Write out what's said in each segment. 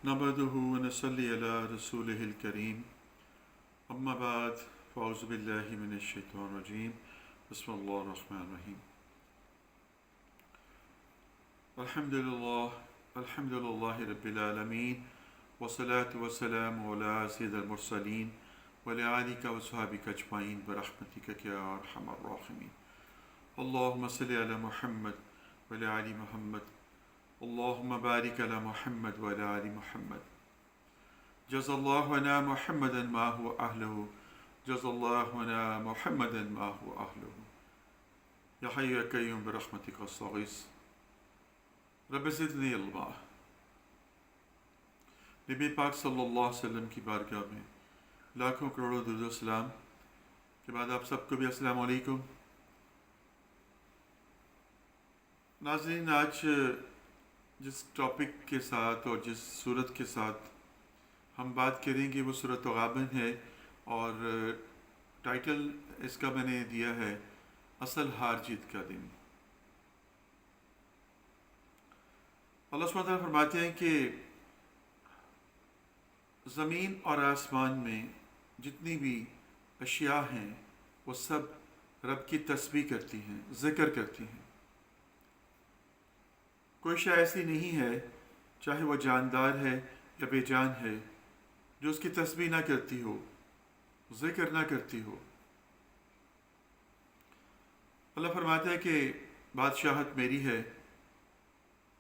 نحمده ونصلي على رسوله الكريم اما بعد فاعوذ بالله من الشیطان الرجیم بسم اللہ الرحمن الرحیم الحمد للہ رب العالمین والصلاة والسلام على سید المرسلین وعلى آلہ وصحبہ اجمعین برحمتک یا ارحم الراحمین اللہم صل علی محمد وعلى آل محمد اللهم بارك على محمد وعلى آل محمد جزا الله عنا محمدا ما هو أهله جزا الله عنا محمدا ما هو أهله يا حي يا قيوم برحمتك استغيث رب زدني علما نبی پاک صلی اللہ علیہ وسلم کی بارگاہ میں لاکھوں کروڑوں درود و سلام کے بعد آپ سب کو بھی السلام علیکم۔ ناظرین، آج جس ٹاپک کے ساتھ اور جس صورت کے ساتھ ہم بات کریں گے وہ سورۃ تغابن ہے، اور ٹائٹل اس کا میں نے دیا ہے اصل ہار جیت کا دن۔ اللہ سبحانہ وتعالیٰ فرماتے ہیں کہ زمین اور آسمان میں جتنی بھی اشیاء ہیں وہ سب رب کی تسبیح کرتی ہیں، ذکر کرتی ہیں۔ کوئی شے ایسی نہیں ہے، چاہے وہ جاندار ہے یا بے جان ہے، جو اس کی تسبیح نہ کرتی ہو، ذکر نہ کرتی ہو۔ اللہ فرماتا ہے کہ بادشاہت میری ہے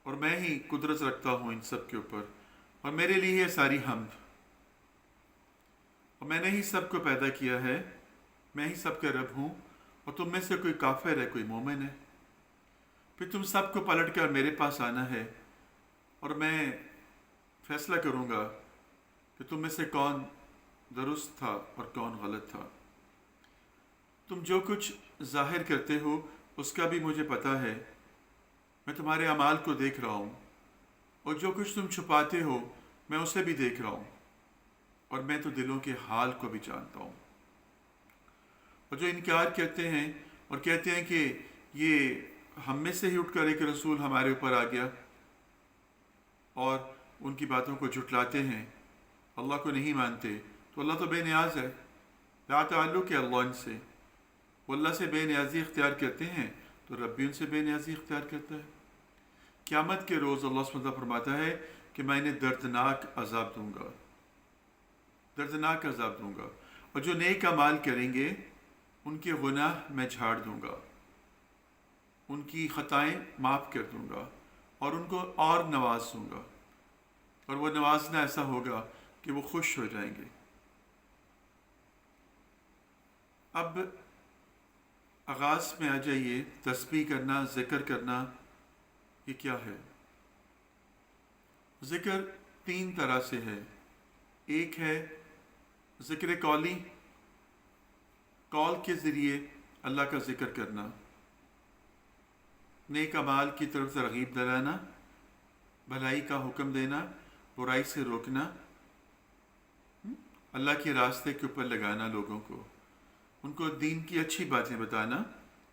اور میں ہی قدرت رکھتا ہوں ان سب کے اوپر، اور میرے لیے ہے ساری حمد، اور میں نے ہی سب کو پیدا کیا ہے، میں ہی سب کا رب ہوں، اور تم میں سے کوئی کافر ہے، کوئی مومن ہے۔ پھر تم سب کو پلٹ کر میرے پاس آنا ہے، اور میں فیصلہ کروں گا کہ تم میں سے کون درست تھا اور کون غلط تھا۔ تم جو کچھ ظاہر کرتے ہو اس کا بھی مجھے پتہ ہے، میں تمہارے اعمال کو دیکھ رہا ہوں، اور جو کچھ تم چھپاتے ہو میں اسے بھی دیکھ رہا ہوں، اور میں تو دلوں کے حال کو بھی جانتا ہوں۔ اور جو انکار کرتے ہیں اور کہتے ہیں کہ یہ ہم میں سے ہی اٹھ کر ایک رسول ہمارے اوپر آ گیا، اور ان کی باتوں کو جھٹلاتے ہیں، اللہ کو نہیں مانتے، تو اللہ تو بے نیاز ہے، لا تعلق ہے اللہ ان سے۔ وہ اللہ سے بے نیازی اختیار کرتے ہیں تو رب بھی ان سے بے نیازی اختیار کرتا ہے۔ قیامت کے روز اللہ سبحانہ وتعالیٰ فرماتا ہے کہ میں انہیں دردناک عذاب دوں گا، دردناک عذاب دوں گا، اور جو نیک اعمال کریں گے ان کے گناہ میں جھاڑ دوں گا، ان کی خطائیں معاف کر دوں گا، اور ان کو اور نواز دوں گا، اور وہ نوازنا ایسا ہوگا کہ وہ خوش ہو جائیں گے۔ اب آغاز میں آ جائیے، تسبیح کرنا، ذکر کرنا، یہ کیا ہے؟ ذکر تین طرح سے ہے۔ ایک ہے ذکر قولی، قول کے ذریعے اللہ کا ذکر کرنا، نیک اعمال کی طرف ترغیب دلانا، بھلائی کا حکم دینا، برائی سے روکنا، اللہ کے راستے کے اوپر لگانا لوگوں کو، ان کو دین کی اچھی باتیں بتانا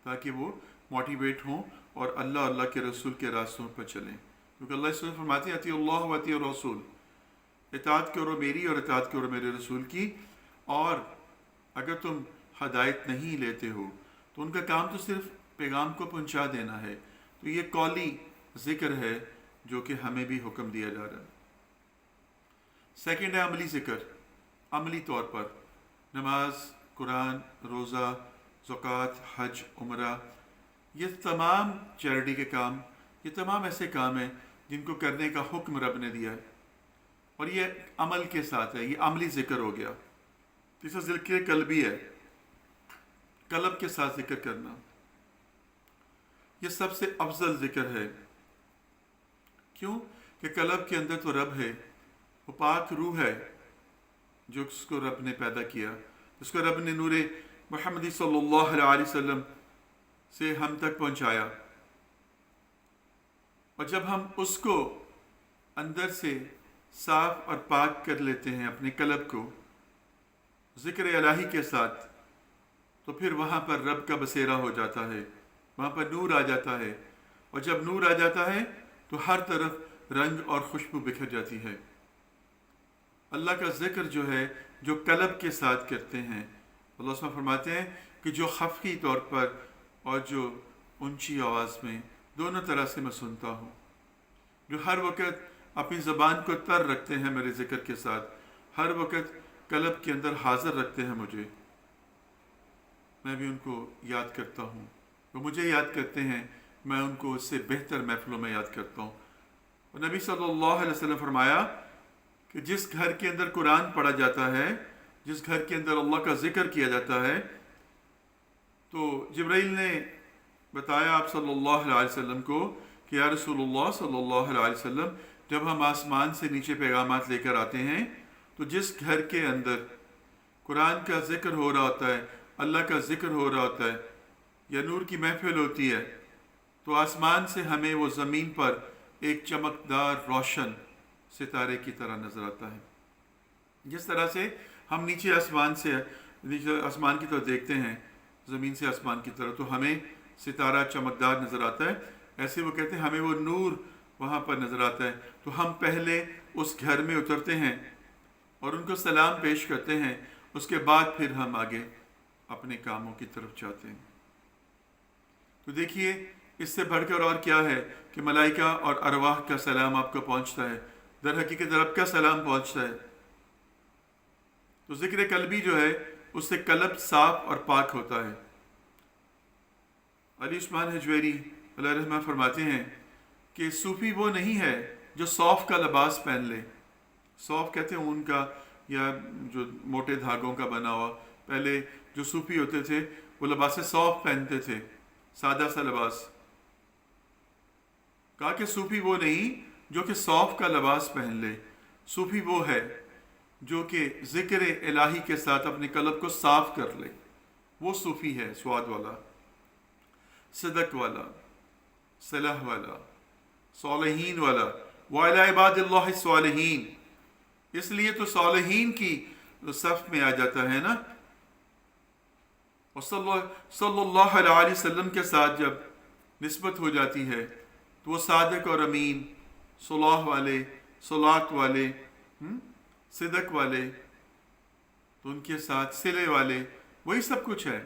تاکہ وہ موٹیویٹ ہوں اور اللہ کے رسول کے راستوں پر چلیں، کیونکہ اللہ اس میں فرماتے ہیں اطیعوا اللہ و اطیعوا الرسول، اطاعت کرو میری اور اطاعت کرو میرے رسول کی، اور اگر تم ہدایت نہیں لیتے ہو تو ان کا کام تو صرف پیغام کو پہنچا دینا ہے۔ تو یہ قولی ذکر ہے جو کہ ہمیں بھی حکم دیا جا رہا ہے۔ سیکنڈ ہے عملی ذکر، عملی طور پر نماز، قرآن، روزہ، زکوٰۃ، حج، عمرہ، یہ تمام چیریٹی کے کام، یہ تمام ایسے کام ہیں جن کو کرنے کا حکم رب نے دیا ہے، اور یہ عمل کے ساتھ ہے، یہ عملی ذکر ہو گیا۔ تیسرا ذکر قلبی ہے، قلب کے ساتھ ذکر کرنا، یہ سب سے افضل ذکر ہے۔ کیوں؟ کہ قلب کے اندر تو رب ہے، وہ پاک روح ہے جو اس کو رب نے پیدا کیا، اس کو رب نے نور محمدی صلی اللہ علیہ وسلم سے ہم تک پہنچایا، اور جب ہم اس کو اندر سے صاف اور پاک کر لیتے ہیں اپنے قلب کو ذکر الہی کے ساتھ، تو پھر وہاں پر رب کا بصیرہ ہو جاتا ہے، وہاں پر نور آ جاتا ہے، اور جب نور آ جاتا ہے تو ہر طرف رنگ اور خوشبو بکھر جاتی ہے۔ اللہ کا ذکر جو ہے جو قلب کے ساتھ کرتے ہیں، اللہ سبحانہ فرماتے ہیں کہ جو خفی طور پر اور جو اونچی آواز میں، دونوں طرح سے میں سنتا ہوں، جو ہر وقت اپنی زبان کو تر رکھتے ہیں میرے ذکر کے ساتھ، ہر وقت قلب کے اندر حاضر رکھتے ہیں مجھے، میں بھی ان کو یاد کرتا ہوں، وہ مجھے یاد کرتے ہیں، میں ان کو اس سے بہتر محفلوں میں یاد کرتا ہوں۔ اور نبی صلی اللہ علیہ وسلم فرمایا کہ جس گھر کے اندر قرآن پڑھا جاتا ہے، جس گھر کے اندر اللہ کا ذکر کیا جاتا ہے، تو جبرائیل نے بتایا آپ صلی اللہ علیہ وسلم کو کہ یا رسول اللہ صلی اللہ علیہ وسلم، جب ہم آسمان سے نیچے پیغامات لے کر آتے ہیں تو جس گھر کے اندر قرآن کا ذکر ہو رہا ہوتا ہے، اللہ کا ذکر ہو رہا ہوتا ہے یا نور کی محفل ہوتی ہے، تو آسمان سے ہمیں وہ زمین پر ایک چمکدار روشن ستارے کی طرح نظر آتا ہے۔ جس طرح سے ہم نیچے آسمان کی طرف دیکھتے ہیں، زمین سے آسمان کی طرف، تو ہمیں ستارہ چمکدار نظر آتا ہے، ایسے وہ کہتے ہیں ہمیں وہ نور وہاں پر نظر آتا ہے۔ تو ہم پہلے اس گھر میں اترتے ہیں اور ان کو سلام پیش کرتے ہیں، اس کے بعد پھر ہم آگے اپنے کاموں کی طرف جاتے ہیں۔ تو دیکھیے اس سے بڑھ کر اور کیا ہے کہ ملائکہ اور ارواح کا سلام آپ کو پہنچتا ہے، در حقیقت رب کا سلام پہنچتا ہے۔ تو ذکر قلبی جو ہے اس سے قلب صاف اور پاک ہوتا ہے۔ علی عثمان حجویری علیہ رحمہ فرماتے ہیں کہ صوفی وہ نہیں ہے جو صوف کا لباس پہن لے۔ صوف کہتے ہیں اون کا یا جو موٹے دھاگوں کا بنا ہوا، پہلے جو صوفی ہوتے تھے وہ لباس صوف پہنتے تھے، سادہ سا لباس۔ کہا کہ صوفی وہ نہیں جو کہ صوف کا لباس پہن لے، صوفی وہ ہے جو کہ ذکر الہی کے ساتھ اپنے قلب کو صاف کر لے، وہ صوفی ہے، سواد والا، صدق والا، صلح والا، صالحین والا، وَعَلَىٰ عِبَادِ اللَّهِ الصَّالِحِينَ، اس لیے تو صالحین کی صف میں آ جاتا ہے نا۔ اور صلی اللہ علیہ وسلم کے ساتھ جب نسبت ہو جاتی ہے تو وہ صادق اور امین، صلاح والے، صلاۃ والے، صدق والے، تو ان کے ساتھ صلے والے، وہی سب کچھ ہے،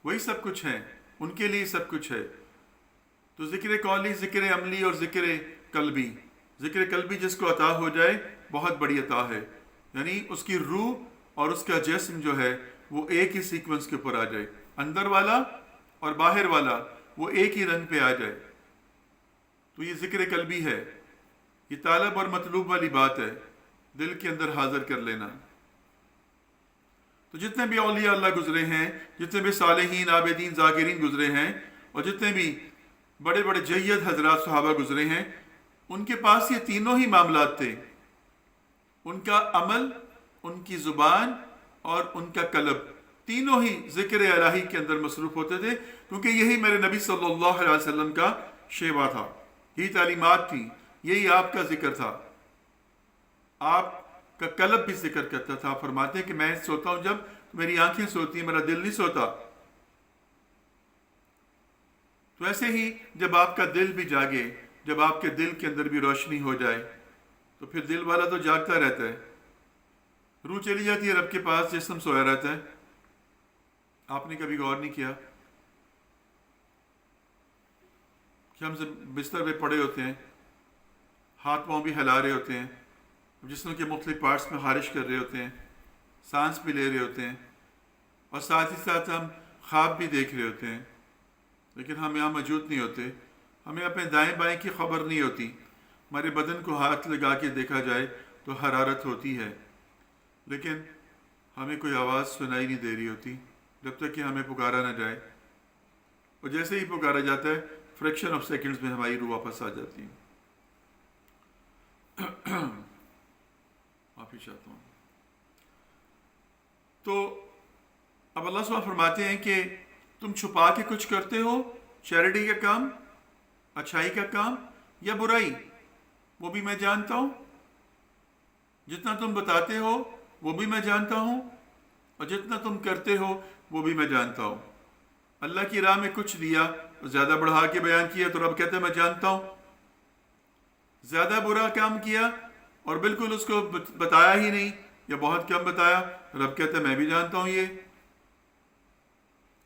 وہی سب کچھ ہے، ان کے لیے سب کچھ ہے۔ تو ذکر قولی، ذکر عملی اور ذکر قلبی، ذکر قلبی جس کو عطا ہو جائے بہت بڑی عطا ہے، یعنی اس کی روح اور اس کا جسم جو ہے وہ ایک ہی سیکوینس کے اوپر آ جائے، اندر والا اور باہر والا وہ ایک ہی رنگ پہ آ جائے، تو یہ ذکر قلبی ہے۔ یہ طالب اور مطلوب والی بات ہے، دل کے اندر حاضر کر لینا۔ تو جتنے بھی اولیاء اللہ گزرے ہیں، جتنے بھی صالحین، عابدین، ذاکرین گزرے ہیں، اور جتنے بھی بڑے بڑے جید حضرات صحابہ گزرے ہیں، ان کے پاس یہ تینوں ہی معاملات تھے، ان کا عمل، ان کی زبان اور ان کا قلب، تینوں ہی ذکر الہی کے اندر مصروف ہوتے تھے، کیونکہ یہی میرے نبی صلی اللہ علیہ وسلم کا شیوا تھا، یہی تعلیمات تھی، یہی آپ کا ذکر تھا۔ آپ کا قلب بھی ذکر کرتا تھا، فرماتے ہیں کہ میں سوتا ہوں جب تو میری آنکھیں سوتی ہیں، میرا دل نہیں سوتا۔ تو ایسے ہی جب آپ کا دل بھی جاگے، جب آپ کے دل کے اندر بھی روشنی ہو جائے، تو پھر دل والا تو جاگتا رہتا ہے، روح چلی جاتی ہے رب کے پاس، جسم سویا رہتا ہے۔ آپ نے کبھی غور نہیں کیا کہ ہم بستر پہ پڑے ہوتے ہیں، ہاتھ پاؤں بھی ہلا رہے ہوتے ہیں، جسم کے مختلف پارٹس میں خارش کر رہے ہوتے ہیں، سانس بھی لے رہے ہوتے ہیں، اور ساتھ ہی ساتھ ہم خواب بھی دیکھ رہے ہوتے ہیں، لیکن ہم یہاں موجود نہیں ہوتے، ہمیں اپنے دائیں بائیں کی خبر نہیں ہوتی۔ ہمارے بدن کو ہاتھ لگا کے دیکھا جائے تو حرارت ہوتی ہے، لیکن ہمیں کوئی آواز سنائی نہیں دے رہی ہوتی جب تک کہ ہمیں پکارا نہ جائے، اور جیسے ہی پکارا جاتا ہے فریکشن آف سیکنڈز میں ہماری روح واپس آ جاتی ہے۔ معافی چاہتا ہوں۔ تو اب اللہ سبحانہ فرماتے ہیں کہ تم چھپا کے کچھ کرتے ہو، چیریٹی کا کام، اچھائی کا کام یا برائی، وہ بھی میں جانتا ہوں، جتنا تم بتاتے ہو وہ بھی میں جانتا ہوں، اور جتنا تم کرتے ہو وہ بھی میں جانتا ہوں۔ اللہ کی راہ میں کچھ دیا، زیادہ بڑھا کے بیان کیا تو رب کہتے ہیں میں جانتا ہوں، زیادہ برا کام کیا اور بالکل اس کو بتایا ہی نہیں یا بہت کم بتایا، رب کہتا ہے میں بھی جانتا ہوں یہ۔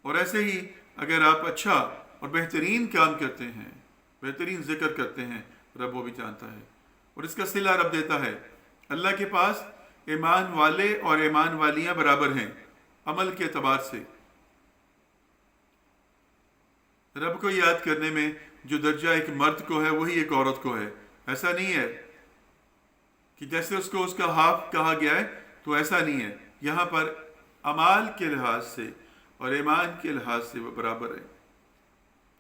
اور ایسے ہی اگر آپ اچھا اور بہترین کام کرتے ہیں، بہترین ذکر کرتے ہیں، رب وہ بھی جانتا ہے، اور اس کا صلہ رب دیتا ہے۔ اللہ کے پاس ایمان والے اور ایمان والیاں برابر ہیں عمل کے اعتبار سے۔ رب کو یاد کرنے میں جو درجہ ایک مرد کو ہے وہی ایک عورت کو ہے۔ ایسا نہیں ہے کہ جیسے اس کو اس کا ہاف کہا گیا ہے تو ایسا نہیں ہے، یہاں پر اعمال کے لحاظ سے اور ایمان کے لحاظ سے وہ برابر ہے۔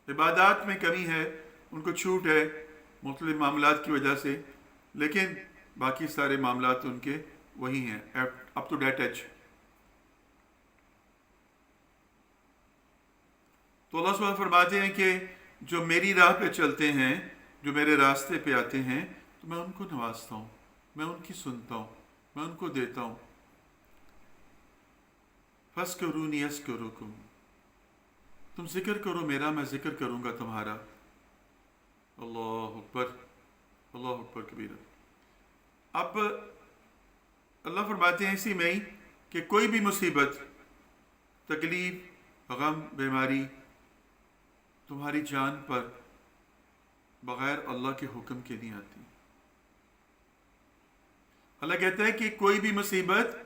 عبادات میں کمی ہے، ان کو چھوٹ ہے مختلف معاملات کی وجہ سے، لیکن باقی سارے معاملات ان کے وہی ہیں، اپ ٹو ڈیٹ ایج۔ تو اللہ سبحانہ فرماتے ہیں کہ جو میری راہ پہ چلتے ہیں، جو میرے راستے پہ آتے ہیں، تو میں ان کو نوازتا ہوں، میں ان کی سنتا ہوں، میں ان کو دیتا ہوں۔ فَاسْكُرُونِي أَذْكُرْكُمْ، تم ذکر کرو میرا، میں ذکر کروں گا تمہارا۔ اللہ اکبر، اللہ اکبر کبیرہ۔ اب اللہ فرماتے ہیں اسی میں ہی کہ کوئی بھی مصیبت، تکلیف، غم، بیماری تمہاری جان پر بغیر اللہ کے حکم کے نہیں آتی۔ اللہ کہتا ہے کہ کوئی بھی مصیبت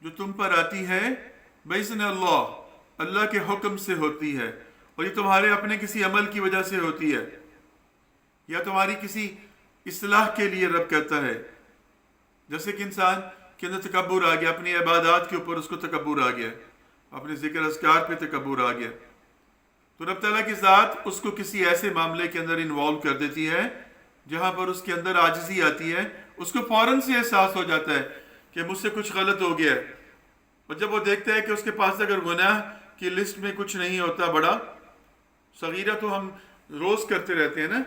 جو تم پر آتی ہے بإذن اللہ، اللہ کے حکم سے ہوتی ہے، اور یہ تمہارے اپنے کسی عمل کی وجہ سے ہوتی ہے، یا تمہاری کسی اصلاح کے لیے رب کہتا ہے۔ جیسے کہ انسان کے اندر تکبر آ گیا، اپنی عبادات کے اوپر اس کو تکبر آ گیا، اپنے ذکر اذکار پہ تکبر آ گیا، تو رب تعالیٰ کی ذات اس کو کسی ایسے معاملے کے اندر انوالو کر دیتی ہے جہاں پر اس کے اندر عاجزی آتی ہے، اس کو فوراً سے احساس ہو جاتا ہے کہ مجھ سے کچھ غلط ہو گیا ہے۔ اور جب وہ دیکھتا ہے کہ اس کے پاس اگر گناہ کی لسٹ میں کچھ نہیں ہوتا بڑا، صغیرہ تو ہم روز کرتے رہتے ہیں نا،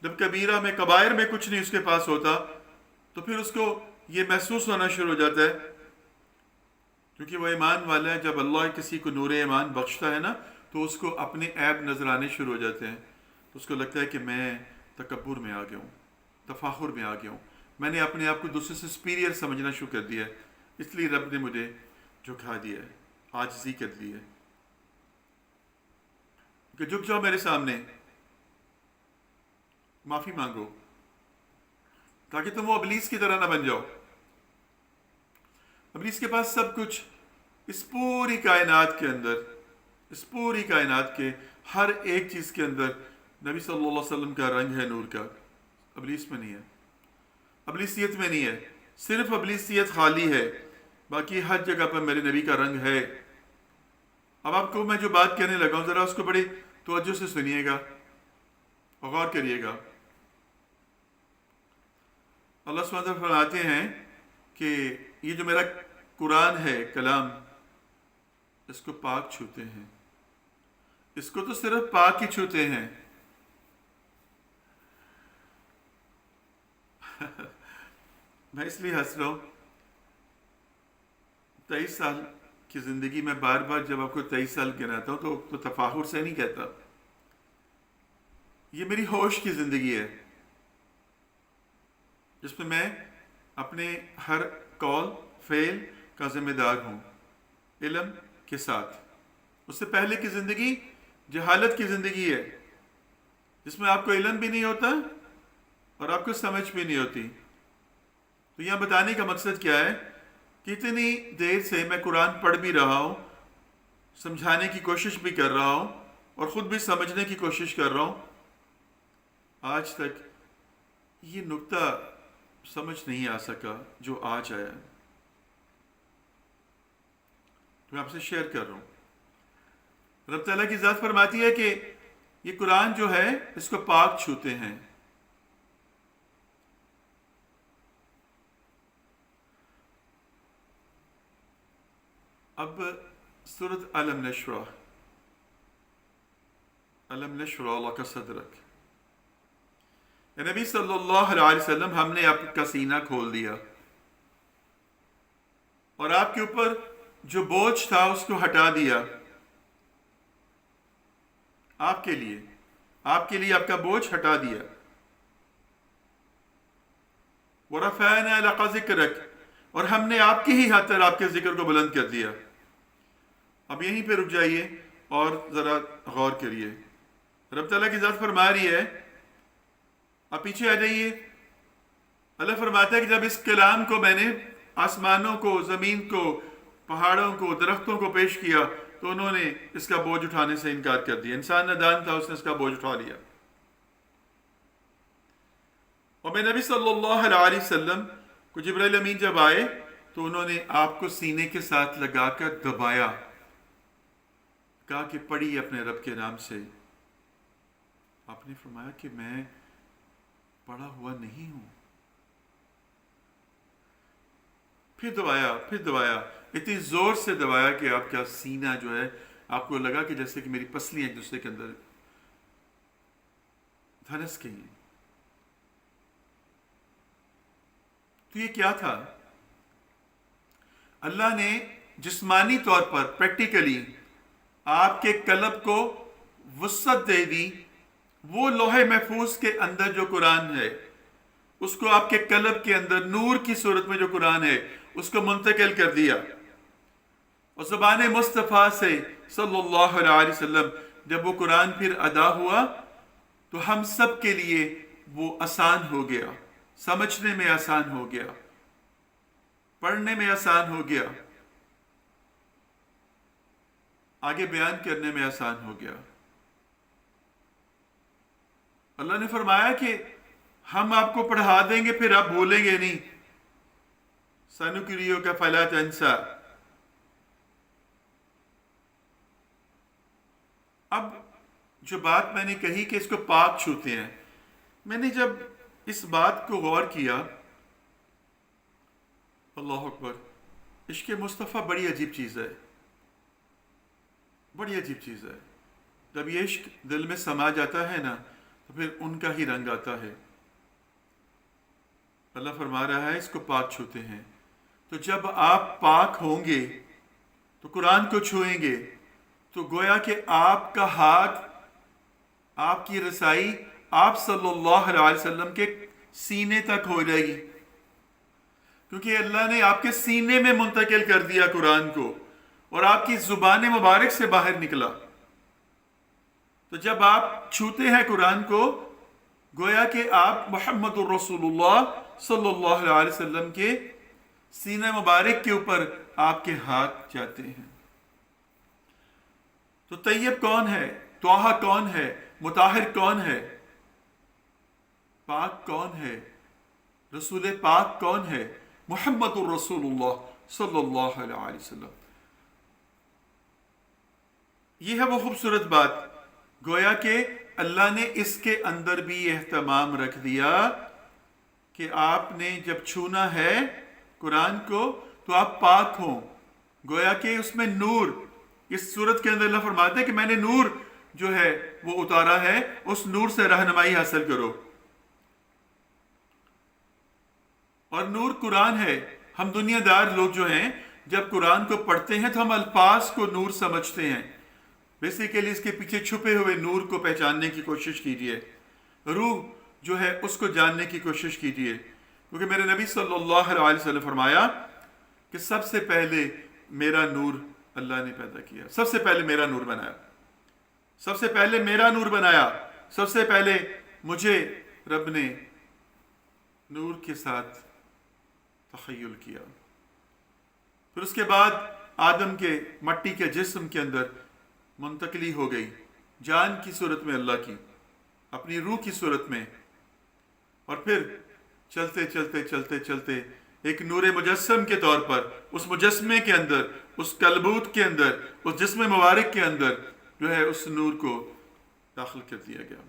جب کبیرہ میں، کبائر میں کچھ نہیں اس کے پاس ہوتا، تو پھر اس کو یہ محسوس ہونا شروع ہو جاتا ہے، کیونکہ وہ ایمان والا ہے۔ جب اللہ کسی کو نور ایمان بخشتا ہے نا تو اس کو اپنے عیب نظر آنے شروع ہو جاتے ہیں، تو اس کو لگتا ہے کہ میں تکبر میں آ گیا ہوں، تفاخر میں آ گیا ہوں، میں نے اپنے آپ کو دوسرے سے سپیریئر سمجھنا شروع کر دیا ہے، اس لیے رب نے مجھے جھکا دیا ہے، عاجزی کر دی ہے کہ جھک جاؤ میرے سامنے، معافی مانگو، تاکہ تم وہ ابلیس کی طرح نہ بن جاؤ۔ ابلیس کے پاس سب کچھ، اس پوری کائنات کے اندر، اس پوری کائنات کے ہر ایک چیز کے اندر نبی صلی اللہ علیہ وسلم کا رنگ ہے نور کا، ابلیس میں نہیں ہے، ابلیسیت میں نہیں ہے، صرف ابلیسیت خالی ہے، باقی ہر جگہ پر میرے نبی کا رنگ ہے۔ اب آپ کو میں جو بات کہنے لگا ہوں ذرا اس کو بڑی توجہ سے سنیے گا اور غور کریے گا۔ اللہ سبحانہ وتعالیٰ فرماتے ہیں کہ یہ جو میرا قرآن ہے، کلام، اس کو پاک چھوتے ہیں، اس کو تو صرف پاک ہی چھوتے ہیں۔ میں اس لیے ہنس رہا ہوں، 23 سال کی زندگی میں بار بار جب آپ کو 23 سال گناتا ہوں تو تفاخر سے نہیں کہتا، یہ میری ہوش کی زندگی ہے جس میں میں اپنے ہر قول فعل کا ذمہ دار ہوں، علم کے ساتھ۔ اس سے پہلے کی زندگی جہالت کی زندگی ہے، جس میں آپ کو علم بھی نہیں ہوتا اور آپ کو سمجھ بھی نہیں ہوتی۔ تو یہاں بتانے کا مقصد کیا ہے کہ اتنی دیر سے میں قرآن پڑھ بھی رہا ہوں، سمجھانے کی کوشش بھی کر رہا ہوں اور خود بھی سمجھنے کی کوشش کر رہا ہوں، آج تک یہ نقطہ سمجھ نہیں آ سکا جو آج آیا ہے، تو میں آپ سے شیئر کر رہا ہوں۔ رب تعالیٰ کی ذات فرماتی ہے کہ یہ قرآن جو ہے اس کو پاک چھوتے ہیں۔ اب سورۃ الم نشرح، الم نشرح لک صدرک، اے نبی صلی اللہ علیہ وسلم، ہم نے آپ کا سینہ کھول دیا اور آپ کے اوپر جو بوجھ تھا اس کو ہٹا دیا، آپ کے لیے آپ کا بوجھ ہٹا دیا۔ وَرَفَعْنَا لَكَ ذِكْرَكَ، اور ہم نے آپ کی ہی خاطر آپ کے ذکر کو بلند کر دیا۔ اب یہیں پہ رک جائیے اور ذرا غور کریے۔ رب تعالیٰ کی ذات فرما رہی ہے، اب پیچھے آ جائیے، اللہ فرماتا ہے کہ جب اس کلام کو میں نے آسمانوں کو، زمین کو، پہاڑوں کو، درختوں کو پیش کیا تو انہوں نے اس کا بوجھ اٹھانے سے انکار کر دیا۔ انسان نادان تھا، اس نے اس کا بوجھ اٹھا لیا۔ اور میں نبی صلی اللہ علیہ وسلم کو جبرائیل امین جب آئے تو انہوں نے آپ کو سینے کے ساتھ لگا کر دبایا، کہا کہ پڑھیے اپنے رب کے نام سے۔ آپ نے فرمایا کہ میں پڑھا ہوا نہیں ہوں۔ پھر دبایا، اتنی زور سے دبایا کہ آپ کا سینہ جو ہے آپ کو لگا کہ جیسے کہ میری پسلیاں ایک دوسرے کے اندر دھنس گئی ہیں۔ تو یہ کیا تھا؟ اللہ نے جسمانی طور پر پریکٹیکلی آپ کے قلب کو وسعت دے دی۔ وہ لوح محفوظ کے اندر جو قرآن ہے اس کو آپ کے قلب کے اندر نور کی صورت میں جو قرآن ہے اس کو منتقل کر دیا، اور زبان مصطفیٰ سے صلی اللہ علیہ وسلم جب وہ قرآن پھر ادا ہوا تو ہم سب کے لیے وہ آسان ہو گیا، سمجھنے میں آسان ہو گیا، پڑھنے میں آسان ہو گیا، آگے بیان کرنے میں آسان ہو گیا۔ اللہ نے فرمایا کہ ہم آپ کو پڑھا دیں گے پھر آپ بھولیں گے نہیں۔ سَنُقْرِئُكَ فَلَا تَنْسَى۔ اب جو بات میں نے کہی کہ اس کو پاک چھوتے ہیں، میں نے جب اس بات کو غور کیا، اللہ اکبر، عشق مصطفیٰ بڑی عجیب چیز ہے، بڑی عجیب چیز ہے۔ جب یہ عشق دل میں سما جاتا ہے نا تو پھر ان کا ہی رنگ آتا ہے۔ اللہ فرما رہا ہے اس کو پاک چھوتے ہیں۔ تو جب آپ پاک ہوں گے تو قرآن کو چھوئیں گے تو گویا کہ آپ کا ہاتھ، آپ کی رسائی آپ صلی اللہ علیہ وسلم کے سینے تک ہو جائے گی، کیونکہ اللہ نے آپ کے سینے میں منتقل کر دیا قرآن کو اور آپ کی زبان مبارک سے باہر نکلا۔ تو جب آپ چھوتے ہیں قرآن کو گویا کہ آپ محمد الرسول اللہ صلی اللہ علیہ وسلم کے سینہ مبارک کے اوپر آپ کے ہاتھ جاتے ہیں۔ تو طیب کون ہے؟ طٰہٰ کون ہے؟ مطہر کون ہے؟ پاک کون ہے؟ رسول پاک کون ہے؟ محمد الرسول اللہ صلی اللہ علیہ وسلم۔ یہ ہے وہ خوبصورت بات، گویا کہ اللہ نے اس کے اندر بھی اہتمام رکھ دیا کہ آپ نے جب چھونا ہے قرآن کو تو آپ پاک ہوں، گویا کہ اس میں نور، اس صورت کے اندر اللہ فرماتے ہیں کہ میں نے نور جو ہے وہ اتارا ہے، اس نور سے رہنمائی حاصل کرو۔ اور نور قرآن ہے۔ ہم دنیا دار لوگ جو ہیں جب قرآن کو پڑھتے ہیں تو ہم الفاظ کو نور سمجھتے ہیں، بیسیکلی اس کے پیچھے چھپے ہوئے نور کو پہچاننے کی کوشش کیجیے، روح جو ہے اس کو جاننے کی کوشش کیجیے، کیونکہ میرے نبی صلی اللہ علیہ وسلم فرمایا کہ سب سے پہلے میرا نور اللہ نے پیدا کیا، سب سے پہلے میرا نور بنایا، سب سے پہلے میرا نور بنایا، سب سے پہلے مجھے رب نے نور کے ساتھ تخیل کیا۔ پھر اس کے بعد آدم کے مٹی کے جسم کے اندر منتقلی ہو گئی، جان کی صورت میں اللہ کی، اپنی روح کی صورت میں، اور پھر چلتے چلتے چلتے چلتے ایک نور مجسم کے طور پر اس مجسمے کے اندر، اس کلبوت کے اندر، اس جسم مبارک کے اندر جو ہے اس نور کو داخل کر دیا گیا۔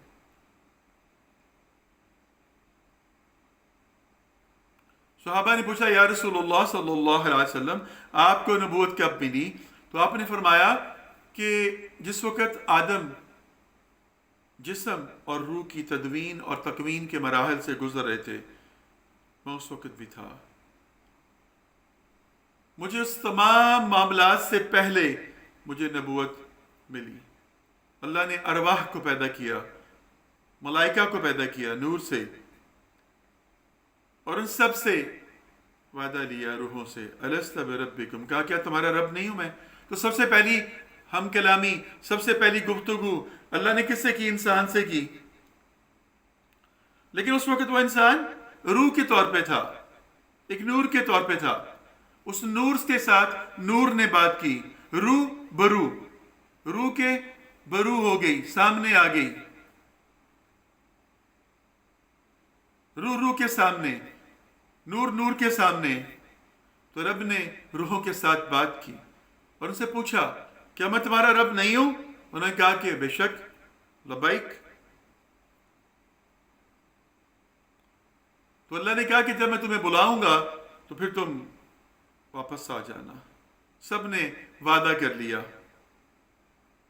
صحابہ نے پوچھا یا رسول اللہ صلی اللہ علیہ وسلم آپ کو نبوت کب ملی؟ تو آپ نے فرمایا کہ جس وقت آدم جسم اور روح کی تدوین اور تکوین کے مراحل سے گزر رہے تھے میں اس وقت بھی تھا۔ مجھے اس تمام معاملات سے پہلے مجھے نبوت ملی۔ اللہ نے ارواح کو پیدا کیا، ملائکہ کو پیدا کیا نور سے، اور ان سب سے وعدہ لیا روحوں سے، الست بربکم، کہا کیا تمہارا رب نہیں ہوں میں؟ تو سب سے پہلی ہم کلامی، سب سے پہلی گفتگو اللہ نے کس سے کی؟ انسان سے کی. لیکن اس وقت وہ انسان روح کے طور پہ تھا، ایک نور کے طور پہ تھا. اس نور کے ساتھ نور نے بات کی، روح برو، روح کے برو ہو گئی، سامنے آ گئی، روح کے سامنے، نور نور کے سامنے. تو رب نے روحوں کے ساتھ بات کی اور ان سے پوچھا کیا میں تمہارا رب نہیں ہوں؟ انہوں نے کہا کہ بے شک، لبیک. تو اللہ نے کہا کہ جب میں تمہیں بلاؤں گا تو پھر تم واپس آ جانا. سب نے وعدہ کر لیا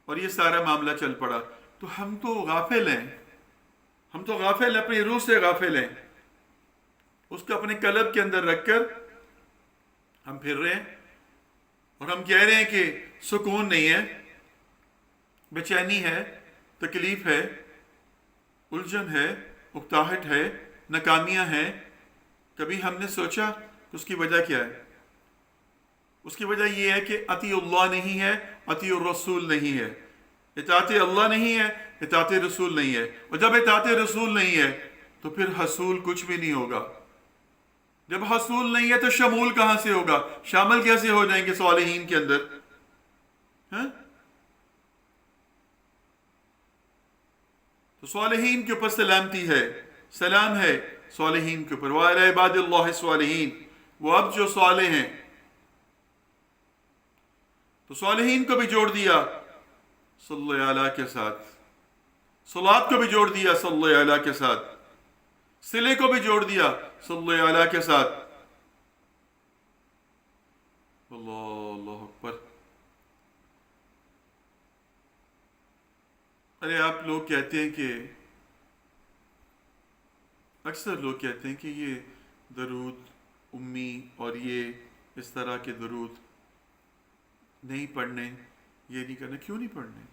اور یہ سارا معاملہ چل پڑا. تو ہم تو غافل ہیں، ہم تو غافل ہیں، اپنی روح سے غافل ہیں. اس کو اپنے قلب کے اندر رکھ کر ہم پھر رہے ہیں اور ہم کہہ رہے ہیں کہ سکون نہیں ہے، بے چینی ہے، تکلیف ہے، الجھن ہے، اکتاہٹ ہے، ناکامیاں ہیں. کبھی ہم نے سوچا اس کی وجہ کیا ہے؟ اس کی وجہ یہ ہے کہ اطیع اللہ نہیں ہے، اطیع الرسول نہیں ہے. اطاعت اللہ نہیں ہے، اطاعت رسول نہیں ہے. اور جب اطاعت رسول نہیں ہے تو پھر حصول کچھ بھی نہیں ہوگا. جب حصول نہیں ہے تو شمول کہاں سے ہوگا؟ شامل کیسے ہو جائیں گے صالحین کے اندر؟ ہاں؟ تو صالحین کے اوپر سلامتی ہے، سلام ہے صالحین کے اوپر. وَعَلَىٰ عِبَادِ اللَّهِ الصَّالِحِينَ، وہ اب جو صالح ہیں. تو صالحین کو بھی جوڑ دیا صلی اللہ علیہ کے ساتھ، صلات کو بھی جوڑ دیا صلی اللہ علیہ کے ساتھ، صلے کو بھی جوڑ دیا صلی اللہ علیہ کے ساتھ. اللہ اکبر. ارے آپ لوگ کہتے ہیں کہ، اکثر لوگ کہتے ہیں کہ یہ درود امی اور یہ اس طرح کے درود نہیں پڑھنے، یہ نہیں کرنا. کیوں نہیں پڑھنے؟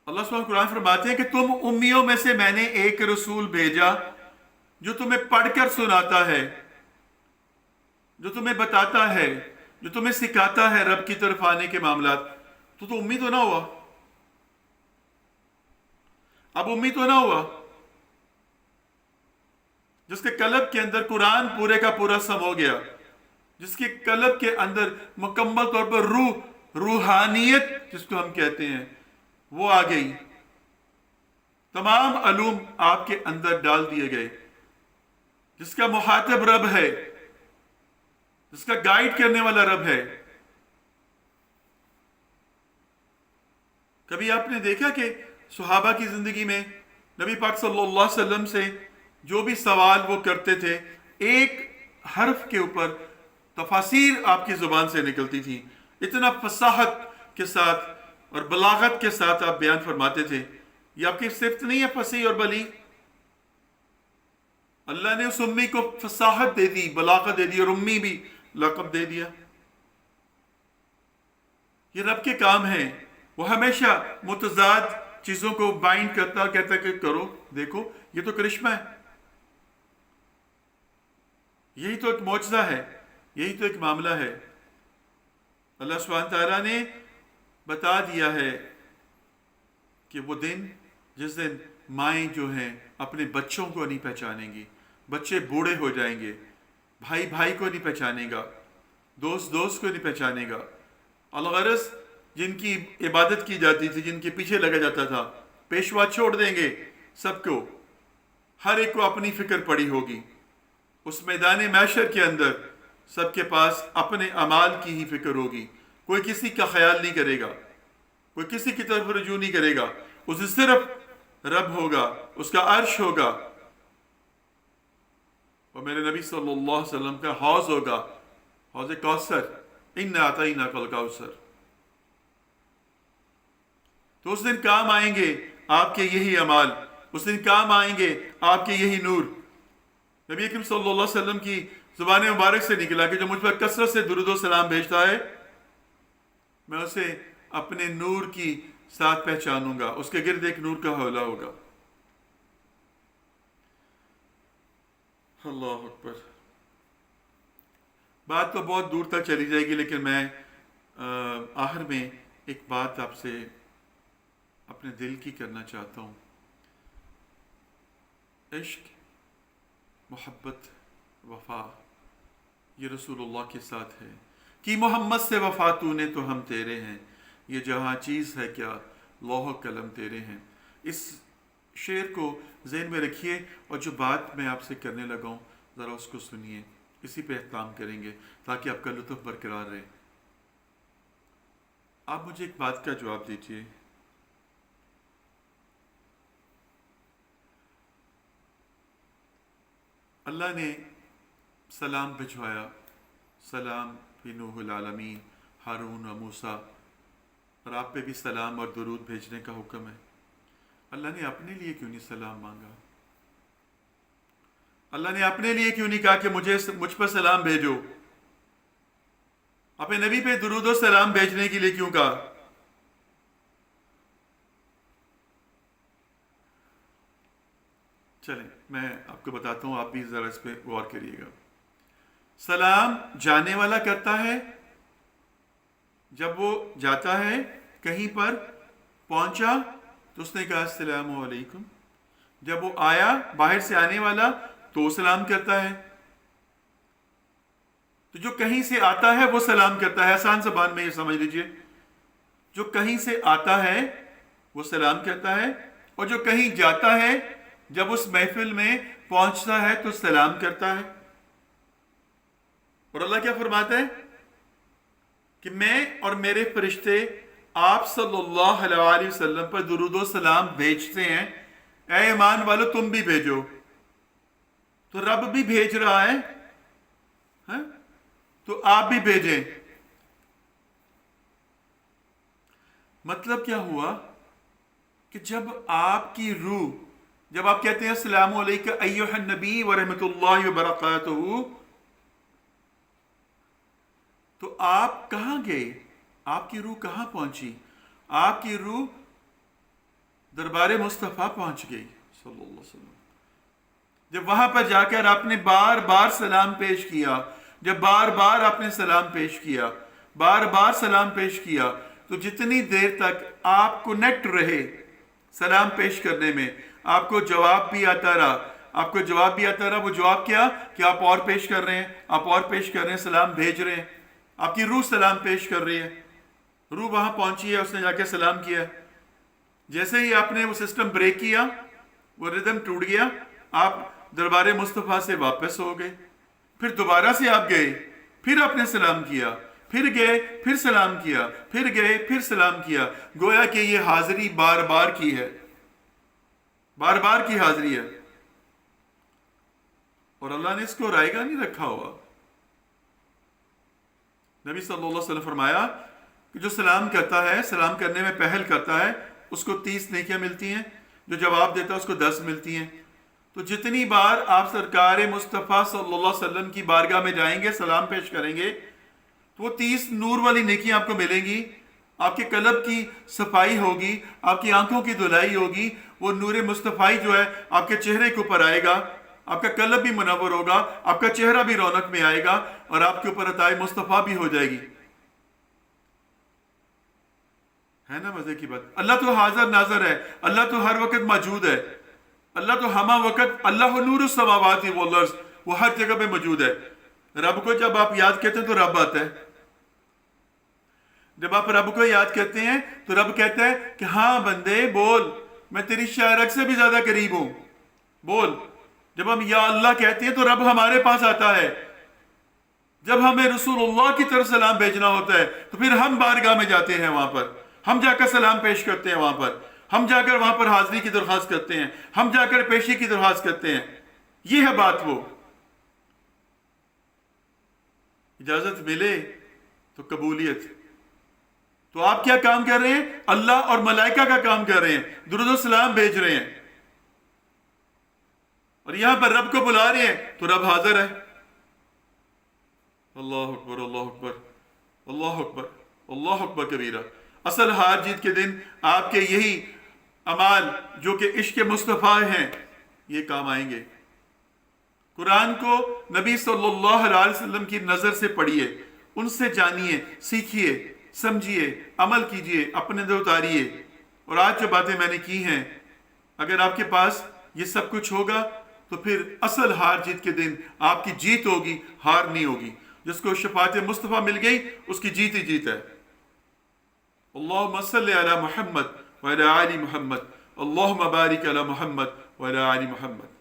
اللہ سبحانہ قرآن فرماتے ہیں کہ تم امیوں میں سے میں نے ایک رسول بھیجا جو تمہیں پڑھ کر سناتا ہے، جو تمہیں بتاتا ہے، جو تمہیں سکھاتا ہے رب کی طرف آنے کے معاملات. تو امی تو نہ ہوا، اب امی تو نہ ہوا جس کے قلب کے اندر قرآن پورے کا پورا سم ہو گیا، جس کے قلب کے اندر مکمل طور پر روحانیت جس کو ہم کہتے ہیں وہ آ گئی. تمام علوم آپ کے اندر ڈال دیے گئے. جس کا مخاطب رب ہے، جس کا گائیڈ کرنے والا رب ہے. کبھی آپ نے دیکھا کہ صحابہ کی زندگی میں نبی پاک صلی اللہ علیہ وسلم سے جو بھی سوال وہ کرتے تھے، ایک حرف کے اوپر تفاسیر آپ کی زبان سے نکلتی تھی. اتنا فصاحت کے ساتھ اور بلاغت کے ساتھ آپ بیان فرماتے تھے. یہ آپ کی صفت نہیں ہے فصیح اور بلیغ؟ اللہ نے اس امی کو فصاحت دے دی، بلاغت دے دی، اور امی بھی لقب دے دیا. یہ رب کے کام ہیں. وہ ہمیشہ متضاد چیزوں کو بائنڈ کرتا اور کہتا کہ کرو، دیکھو یہ تو کرشمہ ہے، یہی تو ایک معجزہ ہے، یہی تو ایک معاملہ ہے. اللہ سبحانہ تعالیٰ نے بتا دیا ہے کہ وہ دن جس دن مائیں جو ہیں اپنے بچوں کو نہیں پہچانیں گی، بچے بوڑھے ہو جائیں گے، بھائی بھائی کو نہیں پہچانے گا، دوست دوست کو نہیں پہچانے گا. الغرض جن کی عبادت کی جاتی تھی، جن کے پیچھے لگا جاتا تھا، پیشوا چھوڑ دیں گے سب کو. ہر ایک کو اپنی فکر پڑی ہوگی. اس میدان محشر کے اندر سب کے پاس اپنے اعمال کی ہی فکر ہوگی. کوئی کسی کا خیال نہیں کرے گا، کوئی کسی کی طرف رجوع نہیں کرے گا. اسے صرف رب ہوگا، اس کا عرش ہوگا، اور میرے نبی صلی اللہ علیہ وسلم کا حوض ہوگا، حوض کوثر. اِنَّا أَعْطَيْنَاكَ الْكَوْثَرَ. تو اس دن کام آئیں گے آپ کے یہی اعمال، اس دن کام آئیں گے آپ کے یہی نور. نبی اکرم صلی اللہ علیہ وسلم کی زبان مبارک سے نکلا کہ جو مجھ پر کثرت سے درود و سلام بھیجتا ہے میں اسے اپنے نور کی ساتھ پہچانوں گا، اس کے گرد ایک نور کا حولہ ہوگا. اللہ اکبر. بات تو بہت دور تک چلی جائے گی، لیکن میں آخر میں ایک بات آپ سے اپنے دل کی کرنا چاہتا ہوں. عشق، محبت، وفا یہ رسول اللہ کے ساتھ ہے. کہ محمد سے وفا تو نے تو ہم تیرے ہیں، یہ جہاں چیز ہے کیا لوح و قلم تیرے ہیں. اس شعر کو ذہن میں رکھیے، اور جو بات میں آپ سے کرنے لگا ہوں ذرا اس کو سنیے، اسی پہ اہتمام کریں گے تاکہ آپ کا لطف برقرار رہے. آپ مجھے ایک بات کا جواب دیجیے. اللہ نے سلام بھجوایا، سلام فی نوح العالمین، ہارون و موسیٰ، اور آپ پہ بھی سلام اور درود بھیجنے کا حکم ہے. اللہ نے اپنے لیے کیوں نہیں سلام مانگا؟ اللہ نے اپنے لیے کیوں نہیں کہا کہ مجھ پر سلام بھیجو؟ اپنے نبی پہ درود و سلام بھیجنے کے لیے کیوں کہا؟ چلیں میں آپ کو بتاتا ہوں، آپ بھی ذرا اس پہ غور کریے گا. سلام جانے والا کرتا ہے، جب وہ جاتا ہے کہیں پر پہنچا تو اس نے کہا السلام علیکم. جب وہ آیا باہر سے آنے والا تو سلام کرتا ہے. تو جو کہیں سے آتا ہے وہ سلام کرتا ہے. آسان زبان میں یہ سمجھ لیجئے، جو کہیں سے آتا ہے وہ سلام کرتا ہے، اور جو کہیں جاتا ہے جب اس محفل میں پہنچتا ہے تو سلام کرتا ہے. اور اللہ کیا فرماتا ہے کہ میں اور میرے فرشتے آپ صلی اللہ علیہ وسلم پر درود و سلام بھیجتے ہیں. اے ایمان والو تم بھی بھیجو. تو رب بھی بھیج رہا ہے، ہاں؟ تو آپ بھی بھیجیں. مطلب کیا ہوا کہ جب آپ کی روح، جب آپ کہتے ہیں السلام علیکم ایھا النبی ورحمۃ اللہ وبرکاتہ، تو آپ کہاں گئے؟ آپ کی روح کہاں پہنچی؟ آپ کی روح دربار مصطفیٰ پہنچ گئی صلی اللہ علیہ وسلم. جب وہاں پر جا کر آپ نے بار بار سلام پیش کیا، جب بار بار آپ نے سلام پیش کیا، بار بار سلام پیش کیا، تو جتنی دیر تک آپ کنیکٹ رہے سلام پیش کرنے میں، آپ کو جواب بھی آتا رہا، آپ کو جواب بھی آتا رہا. وہ جواب کیا کہ آپ اور پیش کر رہے ہیں، آپ اور پیش کر رہے ہیں، سلام بھیج رہے ہیں. آپ کی روح سلام پیش کر رہی ہے. روح وہاں پہنچی ہے، اس نے جا کے سلام کیا. جیسے ہی آپ نے وہ سسٹم بریک کیا، وہ ردم ٹوٹ گیا، آپ دربار مصطفیٰ سے واپس ہو گئے. پھر دوبارہ سے آپ گئے، پھر آپ نے سلام کیا، پھر گئے، پھر سلام کیا، پھر گئے، پھر سلام کیا. گویا کہ یہ حاضری بار بار کی ہے، بار بار کی حاضری ہے. اور اللہ نے اس کو رائے گاہ نہیں رکھا ہوا. نبی صلی اللہ علیہ وسلم فرمایا کہ جو سلام کرتا ہے، سلام کرنے میں پہل کرتا ہے، اس کو 30 نیکیاں ملتی ہیں. جو جواب دیتا ہے اس کو 10 ملتی ہیں. تو جتنی بار آپ سرکار مصطفیٰ صلی اللہ علیہ وسلم کی بارگاہ میں جائیں گے، سلام پیش کریں گے، تو وہ 30 نور والی نیکیاں آپ کو ملیں گی. آپ کے قلب کی صفائی ہوگی، آپ کی آنکھوں کی دھلائی ہوگی. وہ نور مصطفیٰ جو ہے آپ کے چہرے کے اوپر آئے گا، آپ کا قلب بھی منور ہوگا، آپ کا چہرہ بھی رونق میں آئے گا، اور آپ کے اوپر عطائے مصطفیٰ بھی ہو جائے گی. ہے نا مزے کی بات؟ اللہ تو حاضر ناظر ہے، اللہ تو ہر وقت موجود ہے. اللہ تو ہمہ وقت، اللہ نور السماوات والارض، وہ ہر جگہ پہ موجود ہے. رب کو جب آپ یاد کرتے ہیں تو رب آتا ہے. جب آپ رب کو یاد کرتے ہیں تو رب کہتا ہے کہ ہاں بندے بول، میں تیری شارک سے بھی زیادہ قریب ہوں، بول. جب ہم یا اللہ کہتے ہیں تو رب ہمارے پاس آتا ہے. جب ہمیں رسول اللہ کی طرف سلام بھیجنا ہوتا ہے تو پھر ہم بارگاہ میں جاتے ہیں، وہاں پر ہم جا کر سلام پیش کرتے ہیں، وہاں پر ہم جا کر وہاں پر حاضری کی درخواست کرتے ہیں، ہم جا کر پیشی کی درخواست کرتے ہیں. یہ ہے بات. وہ اجازت ملے تو قبولیت. تو آپ کیا کام کر رہے ہیں؟ اللہ اور ملائکہ کا کام کر رہے ہیں، درود و سلام بھیج رہے ہیں. اور یہاں پر رب کو بلا رہے ہیں تو رب حاضر ہے. اللہ اکبر، اللہ اکبر، اللہ اکبر، اللہ اکبر کبیرہ. اصل ہار جیت کے دن آپ کے یہی اعمال جو کہ عشق مصطفیٰ ہیں، یہ کام آئیں گے. قرآن کو نبی صلی اللہ علیہ وسلم کی نظر سے پڑھیے، ان سے جانیے، سیکھیے، سمجھیے، عمل کیجیے، اپنے اندر اتاریے۔ اور آج جو باتیں میں نے کی ہیں، اگر آپ کے پاس یہ سب کچھ ہوگا تو پھر اصل ہار جیت کے دن آپ کی جیت ہوگی، ہار نہیں ہوگی۔ جس کو شفاعت مصطفیٰ مل گئی اس کی جیت ہی جیت ہے۔ اللہم صلی علی محمد وعلی آل محمد، اللہم بارک علی محمد وعلی آل محمد،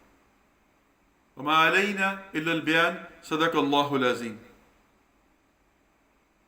وما علینا الا البیان، صدق اللہ العظیم۔